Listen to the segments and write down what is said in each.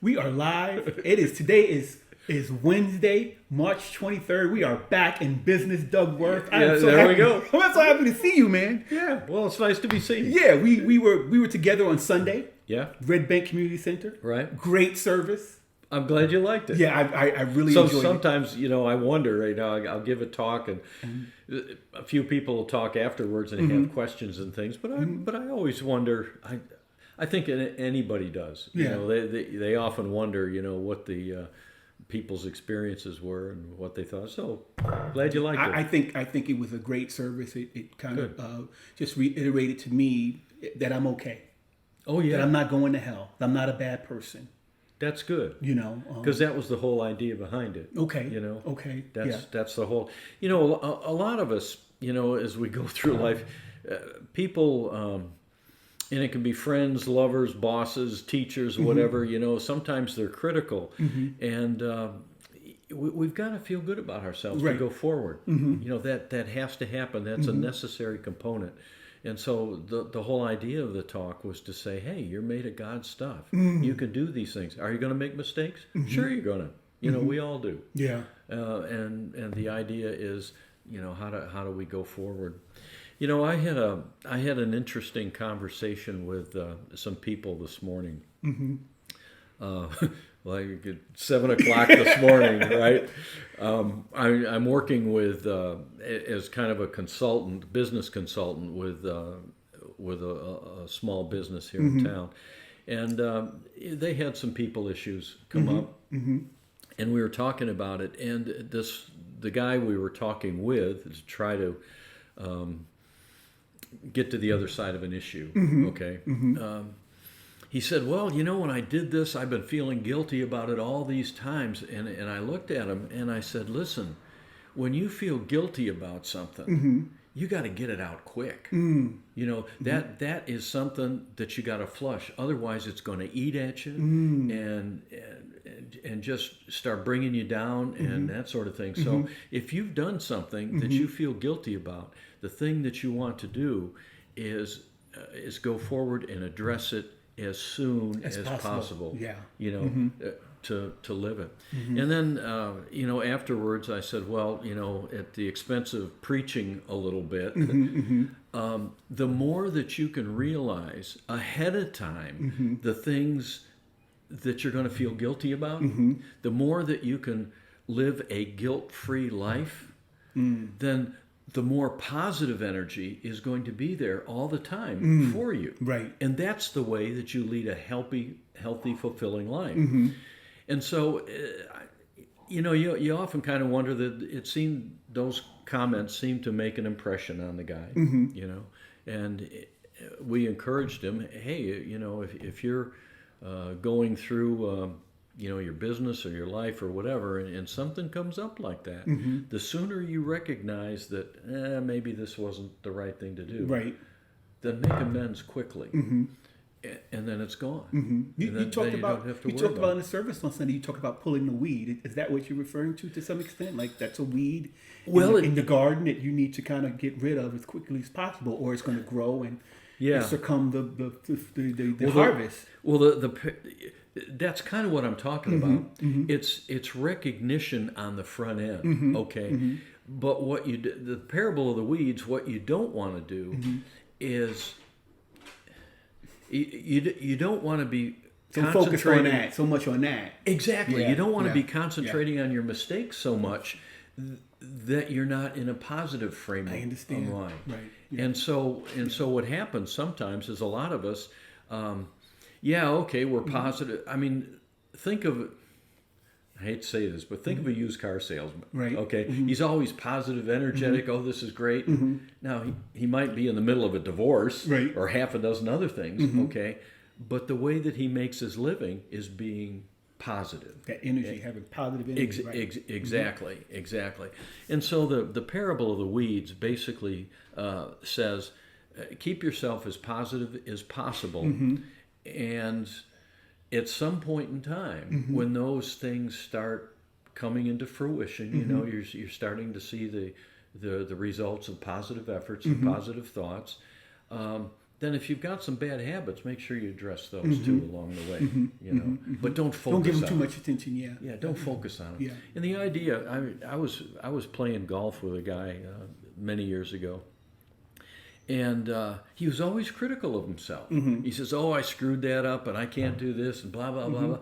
We are live. Today is Wednesday, March 23rd. We are back in business, Doug Werth. We go. I'm so happy to see you, man. Yeah, well, it's nice to be seen. Yeah, we were together on Sunday. Yeah. Red Bank Community Center. Right. Great service. I'm glad you liked it. Yeah, I really so enjoyed it. sometimes, I wonder, I'll give a talk and a few people will talk afterwards and have questions and things, but I always wonder, I think anybody does. Yeah. They often wonder, what the people's experiences were and what they thought. So glad you liked it. I think it was a great service. It kind of just reiterated to me that I'm okay. Oh yeah. That I'm not going to hell. That I'm not a bad person. That's good. Because that was the whole idea behind it. Okay. Okay. That's the whole. A lot of us, as we go through life, people. And it can be friends, lovers, bosses, teachers, whatever, sometimes they're critical. And we've got to feel good about ourselves to go forward. That has to happen. That's a necessary component. And so the whole idea of the talk was to say, hey, you're made of God's stuff. You can do these things. Are you going to make mistakes? Sure you're going to. We all do. Yeah. And the idea is, how do we go forward? I had an interesting conversation with some people this morning. Like at 7 o'clock this morning, right? I'm working with as kind of a consultant, business consultant with a small business here in town, and they had some people issues come up, and we were talking about it. And the guy we were talking with to try to get to the other side of an issue. Okay. He said, well, when I did this, I've been feeling guilty about it all these times. And I looked at him and I said, listen, when you feel guilty about something, you got to get it out quick. That is something that you got to flush. Otherwise, it's going to eat at you and just start bringing you down and that sort of thing. So if you've done something that you feel guilty about, the thing that you want to do is go forward and address it as soon as possible. Yeah. To live it. And then, afterwards I said, well, at the expense of preaching a little bit, the more that you can realize ahead of time the things that you're going to feel guilty about, the more that you can live a guilt-free life, then the more positive energy is going to be there all the time for you. Right. And that's the way that you lead a healthy, fulfilling life. And so, you often kind of wonder that those comments seem to make an impression on the guy, and we encouraged him, hey, if you're going through, your business or your life or whatever, and something comes up like that, the sooner you recognize that maybe this wasn't the right thing to do, right, then make amends quickly, and then it's gone. You talked about in the service on Sunday. You talked about pulling the weed. Is that what you're referring to some extent? Like that's a weed in the garden that you need to kind of get rid of as quickly as possible, or it's going to grow and succumb the harvest. That's kind of what I'm talking about. It's recognition on the front end, okay? But what the parable of the weeds, what you don't want to do is you don't want to be focused on that, so much on that. Exactly. Yeah. You don't want to be concentrating on your mistakes so much that you're not in a positive frame of mind. Right. Yeah. And so what happens sometimes is a lot of us, we're positive. I mean, think of, I hate to say this, but think of a used car salesman. Right. Okay. He's always positive, energetic. Oh, this is great. Now he might be in the middle of a divorce, right, or half a dozen other things. Okay. But the way that he makes his living is being positive. That energy, having positive energy. Exactly. And so the parable of the weeds basically says, keep yourself as positive as possible, and at some point in time, when those things start coming into fruition, you're starting to see the results of positive efforts and positive thoughts. then if you've got some bad habits, make sure you address those too along the way. You know, but don't focus. Don't give them on too it. much attention. Yeah. Yeah, don't focus on them. Yeah. And the idea, I was playing golf with a guy many years ago, and he was always critical of himself. He says, "Oh, I screwed that up, and I can't do this, and blah blah blah blah."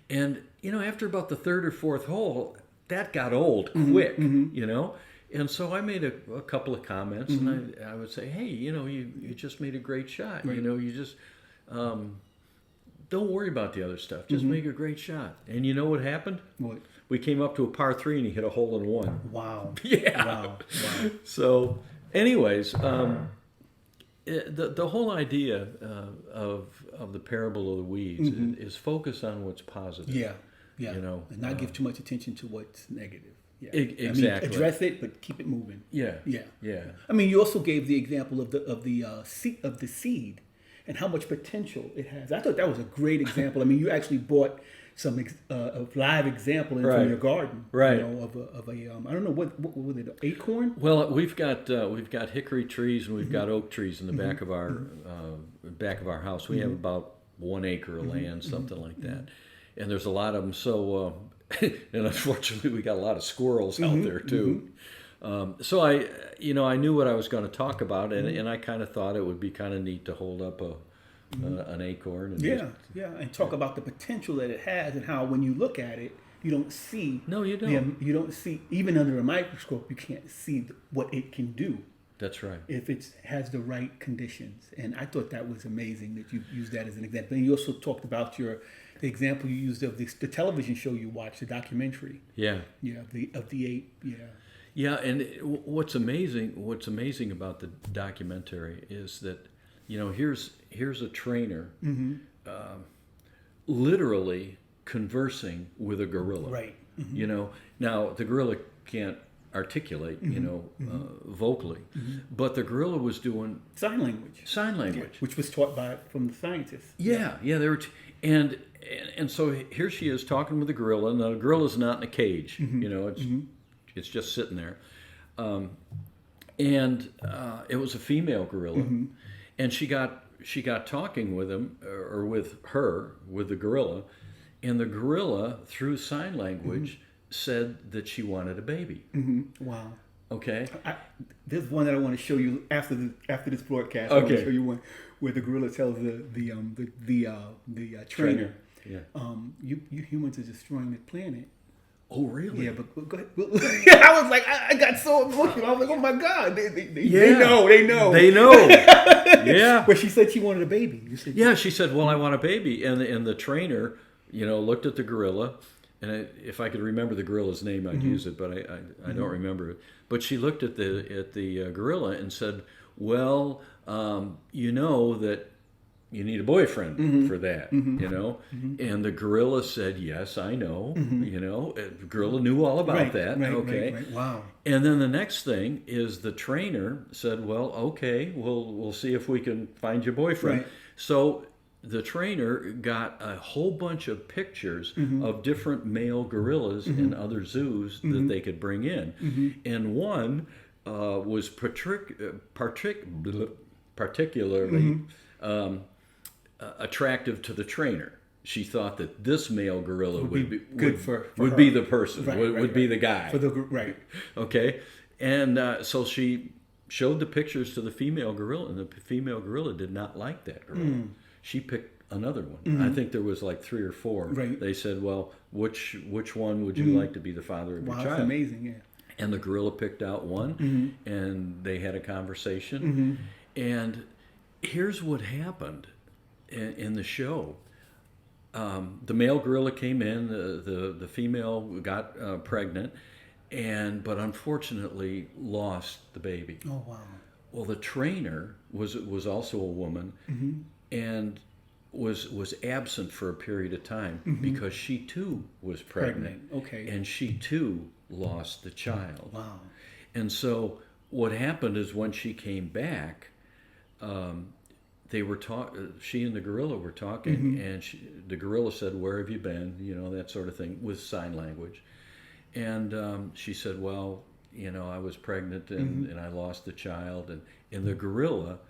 And you know, after about the third or fourth hole, that got old quick. You know. And so I made a couple of comments, and I would say, hey, you know, you just made a great shot. Right. You know, you just don't worry about the other stuff. Just make a great shot. And you know what happened? What? We came up to a par 3, and he hit a hole in 1. Wow. Yeah. Wow. So, anyways, the whole idea of the parable of the weeds is focus on what's positive. Yeah. Yeah. You know, and not give too much attention to what's negative. Yeah. Exactly. I mean, address it, but keep it moving. Yeah. Yeah. Yeah. I mean, you also gave the example of the seed and how much potential it has. I thought that was a great example. I mean, you actually brought some a live example into your garden, right? You know, of a I don't know what was it, an acorn? Well, we've got hickory trees and we've got ook trees in the back of our house. We have about 1 acre of land, something like that, and there's a lot of them. So. And unfortunately, we got a lot of squirrels out there too. So I knew what I was going to talk about, and I kind of thought it would be kind of neat to hold up an acorn. And and talk about the potential that it has, and how when you look at it, you don't see. No, you don't. You don't see, even under a microscope, you can't see what it can do. That's right. If it has the right conditions, and I thought that was amazing that you used that as an example. And you also talked about the example you used of the television show you watched, the documentary. Yeah. Yeah, of the 8. Yeah. Yeah, and what's amazing about the documentary is that, you know, here's a trainer literally conversing with a gorilla. Right. You know, now the gorilla can't articulate, you know, vocally, but the gorilla was doing sign language, which was taught from the scientists. Yeah, they were, and so here she is talking with the gorilla. Now the gorilla's not in a cage, you know, it's just sitting there, and it was a female gorilla, and she got talking with him with the gorilla, and the gorilla through sign language. Said that she wanted a baby. Wow. Okay. There's one that I want to show you after this broadcast. Okay. I want to show you one where the gorilla tells the trainer, Yeah. You humans are destroying the planet. Oh, really? Yeah, but go ahead. I was like, I got so emotional. I was like, oh my God, they know. They know. Yeah. Where she said she wanted a baby. She said, well, I want a baby, and the trainer, you know, looked at the gorilla. And if I could remember the gorilla's name, I'd use it, but I don't remember it. But she looked at the gorilla and said, "Well, you know that you need a boyfriend for that, you know." And the gorilla said, "Yes, I know." You know, the gorilla knew all about that. Okay. Right. Wow. And then the next thing is the trainer said, "Well, okay, we'll see if we can find your boyfriend." Right. So. The trainer got a whole bunch of pictures of different male gorillas in other zoos that they could bring in. And one was particularly attractive to the trainer. She thought that this male gorilla would be the person, would be the guy. Okay. And so she showed the pictures to the female gorilla, and the female gorilla did not like that gorilla. She picked another one. I think there was like 3 or 4. Right. They said, well, which one would you like to be the father of your child? Wow, that's amazing, yeah. And the gorilla picked out one, and they had a conversation. And here's what happened in the show. The male gorilla came in, the female got pregnant, but unfortunately lost the baby. Oh, wow. Well, the trainer was also a woman, and was absent for a period of time because she too was pregnant. Okay. And she too lost the child. Wow. And so what happened is when she came back, they were she and the gorilla were talking, and the gorilla said, "Where have you been?" You know, that sort of thing, with sign language. And she said, "Well, you know, I was pregnant and I lost the child." And the gorilla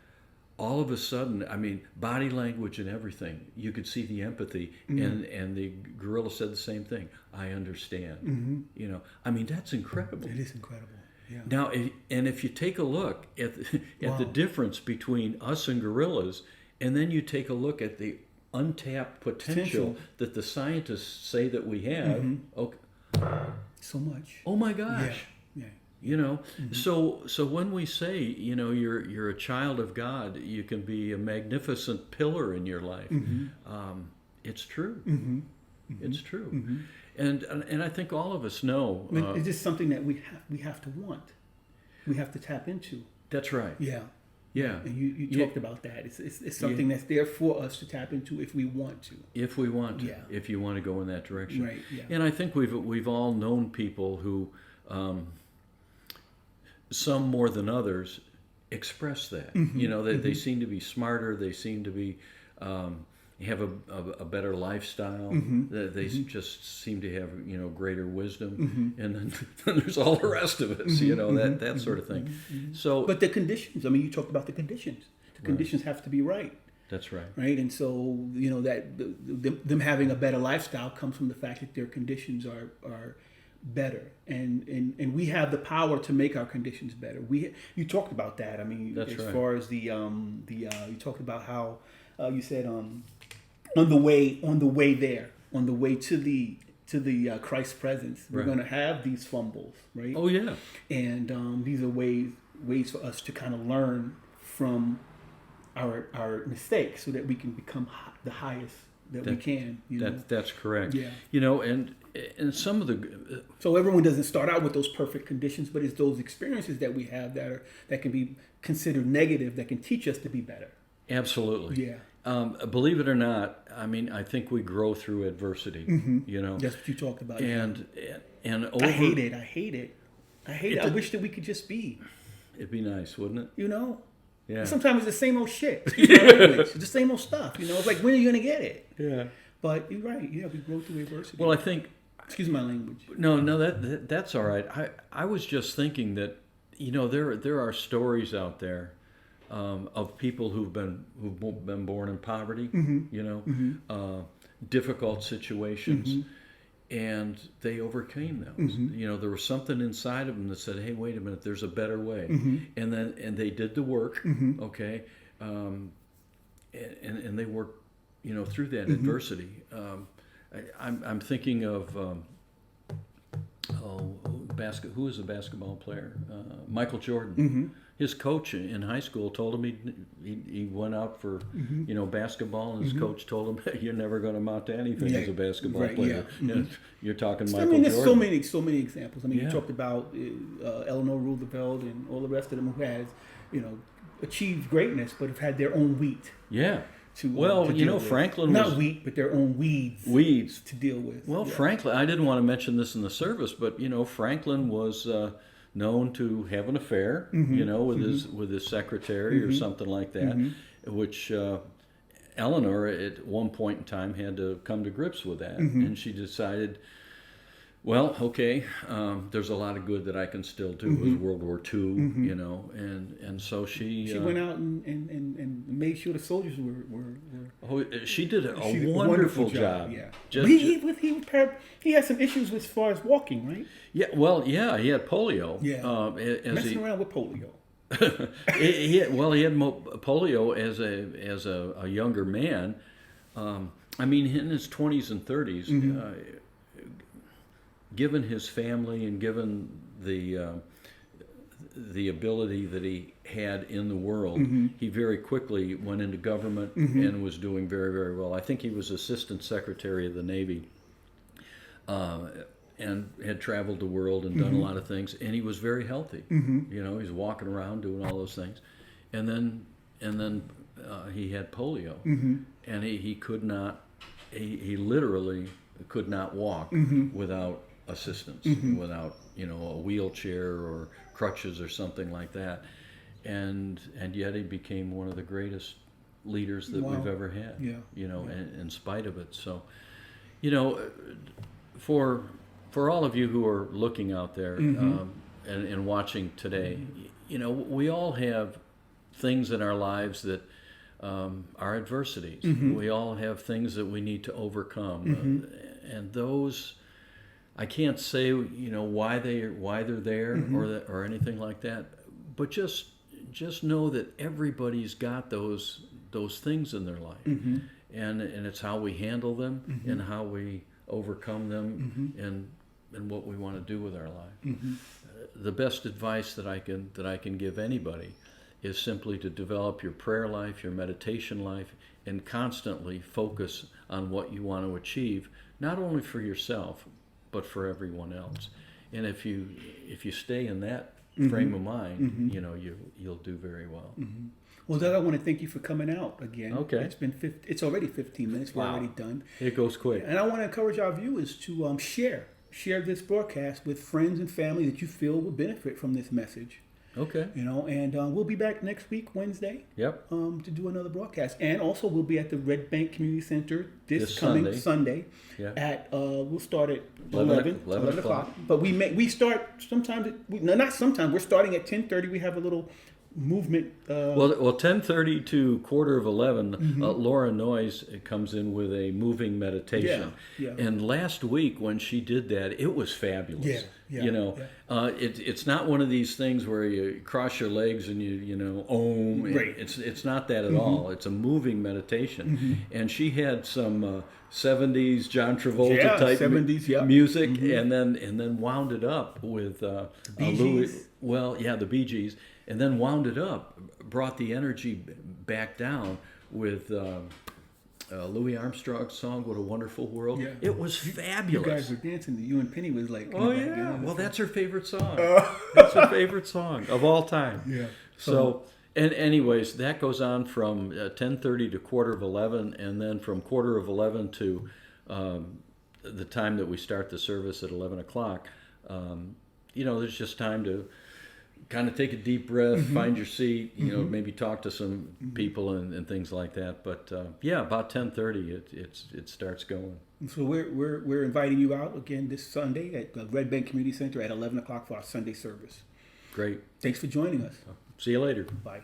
all of a sudden, I mean, body language and everything, you could see the empathy, and the gorilla said the same thing. I understand. You know, I mean, that's incredible. It is incredible. Yeah. Now, and if you take a look at the difference between us and gorillas, and then you take a look at the untapped potential that the scientists say that we have, okay, so much. oh my gosh. Yeah. You know, so when we say, you know, you're a child of God, you can be a magnificent pillar in your life. It's true. It's true. And I think all of us know. It's just something that we have to want. We have to tap into. That's right. Yeah. Yeah. And you talked about that. It's something that's there for us to tap into if we want to. If we want to. Yeah. If you want to go in that direction. Right. Yeah. And I think we've all known people who, some more than others, express that. You know, they seem to be smarter. They seem to be have a better lifestyle. They just seem to have, you know, greater wisdom. And then there's all the rest of us. You know, that sort of thing. So, but the conditions. I mean, you talked about the conditions. The conditions have to be right. That's right. Right, and so you know that them having a better lifestyle comes from the fact that their conditions are better, and we have the power to make our conditions better. You talked about that. I mean, that's as right. far as you talked about how you said on the way there, on the way to the Christ's presence, we're going to have these fumbles, right? Oh yeah, and these are ways for us to kind of learn from our mistakes so that we can become the highest that we can. You know? That's correct. Yeah. You know, and some of the so everyone doesn't start out with those perfect conditions, but it's those experiences that we have that can be considered negative that can teach us to be better. Absolutely. Yeah. Believe it or not, I mean, I think we grow through adversity. You know, that's what you talked about. And I hate it. I wish that we could just be. It'd be nice, wouldn't it? You know. Yeah. Sometimes it's the same old shit. It's the same old stuff. You know, it's like, when are you going to get it? Yeah. But you're right. Yeah, we grow through adversity. Well, I think. Excuse my language. No, that's all right. I was just thinking that, you know, there are stories out there of people who've been born in poverty. You know, difficult situations. And they overcame those. You know, there was something inside of them that said, "Hey, wait a minute, there's a better way." And they did the work, okay, and they worked, you know, through that adversity. I'm thinking of who is a basketball player? Michael Jordan. His coach in high school told him he went out for you know, basketball, and his coach told him, "You're never going to amount to anything as a basketball player." Yeah. You're talking Michael Jordan. There's so many examples. I mean, you talked about Eleanor Roosevelt and all the rest of them who has, you know, achieved greatness, but have had their own wheat. Yeah. To you know, Franklin not was wheat, but their own weeds. Weeds to deal with. Well, Franklin. I didn't want to mention this in the service, but you know, Franklin was known to have an affair, you know, with his secretary or something like that, which Eleanor at one point in time had to come to grips with that, and she decided, well, okay, there's a lot of good that I can still do. It was World War II, you know, and so she went out and made sure the soldiers were oh, she did a wonderful job. Yeah, he had some issues as far as walking, right? Yeah, well, yeah, he had polio. Yeah, messing around with polio. he had polio as a younger man. I mean, in his 20s and 30s. Given his family and given the ability that he had in the world, he very quickly went into government and was doing very, very well. I think he was Assistant Secretary of the Navy and had traveled the world and done a lot of things, and he was very healthy. You know, he's walking around doing all those things, and then he had polio, and he could not. He literally could not walk without assistance, without, you know, a wheelchair or crutches or something like that, and yet he became one of the greatest leaders that we've ever had. You know, in spite of it. So, you know, for all of you who are looking out there and watching today, you know, we all have things in our lives that are adversities. We all have things that we need to overcome, and those I can't say why they're there or anything like that, but just know that everybody's got those things in their life, and it's how we handle them and how we overcome them and what we want to do with our life. The best advice that I can give anybody is simply to develop your prayer life, your meditation life, and constantly focus on what you want to achieve, not only for yourself, but for everyone else. And if you stay in that frame of mind, you'll do very well. Well, Doug, I want to thank you for coming out again. Okay. It's already 15 minutes. We're already done. It goes quick. And I want to encourage our viewers to share this broadcast with friends and family that you feel will benefit from this message. Okay. And we'll be back next week, Wednesday. Yep. To do another broadcast, and also we'll be at the Red Bank Community Center this coming Sunday. Yeah. At we'll start at 11 o'clock. But we start sometimes. Not sometimes. We're starting at 10:30. We have a little movement. Well, 10:30 to 10:45. Laura Noyes comes in with a moving meditation. Yeah. And last week when she did that, it was fabulous. It's not one of these things where you cross your legs and you om. Right. It's not that at all. It's a moving meditation, and she had some 70s John Travolta type 70s, music, and then wound it up with Louis. Well, yeah, the Bee Gees. And then wound it up, brought the energy back down with Louis Armstrong's song, What a Wonderful World. Yeah. It was fabulous. You guys were dancing. You and Penny was like... Oh, yeah. Well, that's her favorite song. That's her favorite song of all time. Yeah. So, and anyways, that goes on from 10:30 to 10:45, and then from 10:45 to the time that we start the service at 11 o'clock. There's just time to kind of take a deep breath, find your seat, maybe talk to some people and things like that. But about 10:30, it starts going. So we're inviting you out again this Sunday at the Red Bank Community Center at 11 o'clock for our Sunday service. Great. Thanks for joining us. See you later. Bye.